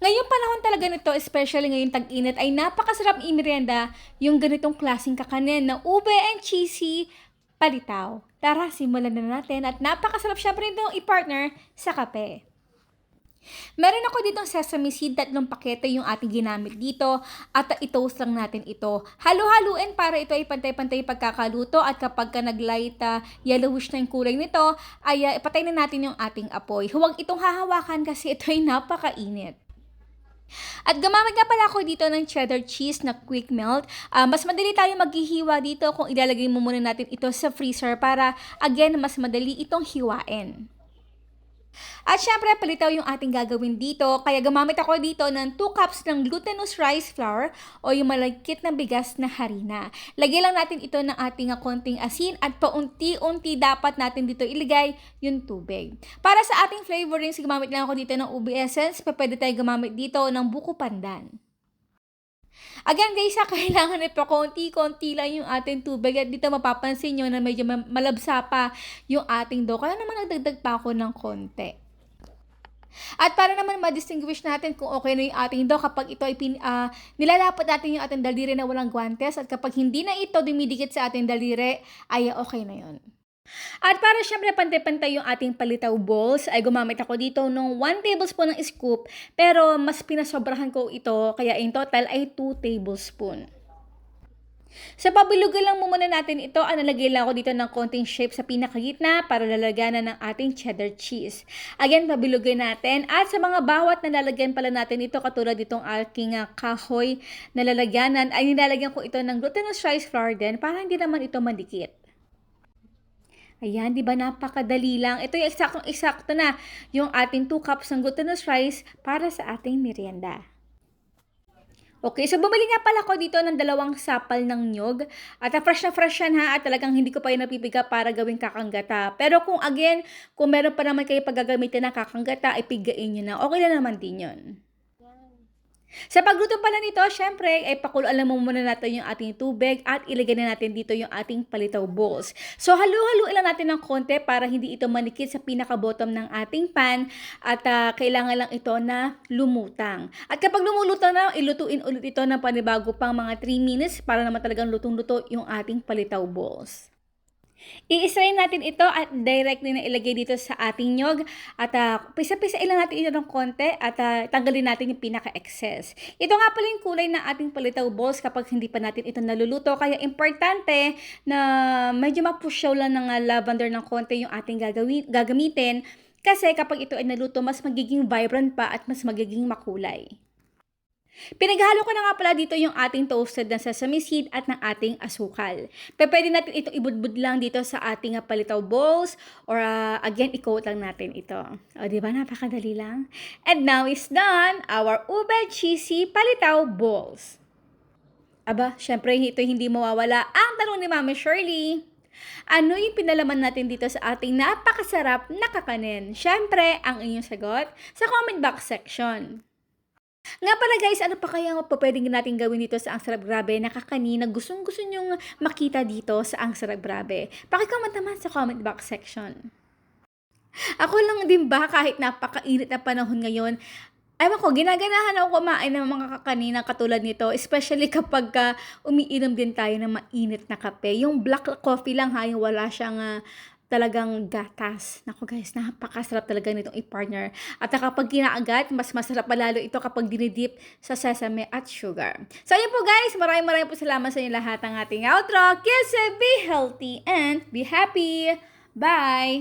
Ngayong panahon talaga nito, especially ngayong tag-init, ay napakasarap i-merienda yung ganitong klaseng kakanin na ube and cheesy palitaw. Tara, simulan na natin at napakasarap syempre itong i-partner sa kape. Meron ako ditong sesame seed, 3 pakete yung ating ginamit dito at i-toast lang natin ito. Halo-haluin para ito ay pantay-pantay pagkakaluto at kapag ka nag-light yellowish na yung kulay nito, ay ipatay na natin yung ating apoy. Huwag itong hahawakan kasi ito ay napakainit. At gamamit nga pala ako dito ng cheddar cheese na quick melt. Mas madali tayo maghihiwa dito kung ilalagay mo muna natin ito sa freezer para again mas madali itong hiwain. At syempre, palitaw yung ating gagawin dito. Kaya gamamit ako dito ng 2 cups ng glutinous rice flour o yung malagkit na bigas na harina. Lagyan lang natin ito ng ating konting asin at paunti-unti dapat natin dito ilagay yung tubig. Para sa ating flavorings, gamamit lang ako dito ng ube essence. Pwede tayo gamamit dito ng buko pandan. Again guys, kailangan ito konti-konti lang yung ating tubig at dito mapapansin nyo na medyo malabsa pa yung ating dough. Kaya naman nagdagdag pa ako ng konti. At para naman ma-distinguish natin kung okay na yung ating dough kapag ito ay nilalapot natin yung ating daliri na walang guantes at kapag hindi na ito dumidikit sa ating daliri, ay okay na yun. At para syempre pantay-pantay yung ating palitaw balls, ay gumamit ako dito ng 1 tablespoon ng scoop, pero mas pinasobrahan ko ito, kaya in total ay 2 tablespoon. Sa pabilugan lang muna natin ito, nalagay lang ako dito ng konting shape sa pinakagitna para lalagyanan ng ating cheddar cheese. Again, pabilugan natin. At sa mga bawat na lalagyan pala natin ito, katulad ditong aking kahoy na lalagyanan, ay nilalagyan ko ito ng glutinous rice flour din para hindi naman ito madikit. Ayan, di ba napakadali lang. Ito yung eksakto na yung ating 2 cups ng glutinous rice para sa ating merienda. Okay, so bumili nga pala ko dito ng 2 sapal ng nyog. At fresh na fresh yan ha, at talagang hindi ko pa yung napipiga para gawing kakanggata. Pero kung meron pa naman kayo paggagamitin na kakanggata, ipigain nyo na. Okay na naman din yun. Sa pagluto pala nito, syempre, ay pakuluan mo muna natin yung ating tubig at ilagay na natin dito yung ating palitaw balls. So, halu-haluin lang natin ng konti para hindi ito manikit sa pinaka-bottom ng ating pan at kailangan lang ito na lumutang. At kapag lumulutang na, ilutuin ulit ito ng panibago pang mga 3 minutes para naman talagang lutong-luto yung ating palitaw balls. I-strain natin ito at directly na ilagay dito sa ating nyog at pisa-pisain lang natin ito ng konti at tanggalin natin yung pinaka-excess. Ito nga pala yung kulay ng ating palitaw balls kapag hindi pa natin ito naluluto, kaya importante na medyo mapusyaw lang ng lavender ng konti yung ating gagamitin kasi kapag ito ay naluto, mas magiging vibrant pa at mas magiging makulay. Pinaghalo ko na nga pala dito yung ating toasted na sesame seed at ng ating asukal. Pwede natin ito ibudbud lang dito sa ating palitaw balls or again, i-coat lang natin ito. O, diba? Napakadali lang. And now is done our ube cheesy palitaw balls. Aba, syempre ito hindi mawawala ang tanong ni Mami Shirley. Ano yung pinalaman natin dito sa ating napakasarap na kakanin? Syempre, ang inyong sagot sa comment box section. Nga pala guys, ano pa kaya pwedeng natin gawin dito sa Ang Sarap Grabe na kakanin na gustong-gusto nyong makita dito sa Ang Sarap Grabe? Pakicomment naman sa comment box section. Ako lang din ba kahit napakainit na panahon ngayon, ewan ko, ginaganahan ako kumain ng mga kakaninang katulad nito, especially kapag umiinom din tayo ng mainit na kape. Yung black coffee lang ha, yung wala siyang talagang gatas. Naku guys, napakasarap talaga nitong i-partner. At kapag kinaagat, mas masarap palalo ito kapag dinidip sa sesame at sugar. So ayun po guys, maraming po salamat sa inyo lahat ng ating outro. Kiss it, be healthy, and be happy. Bye!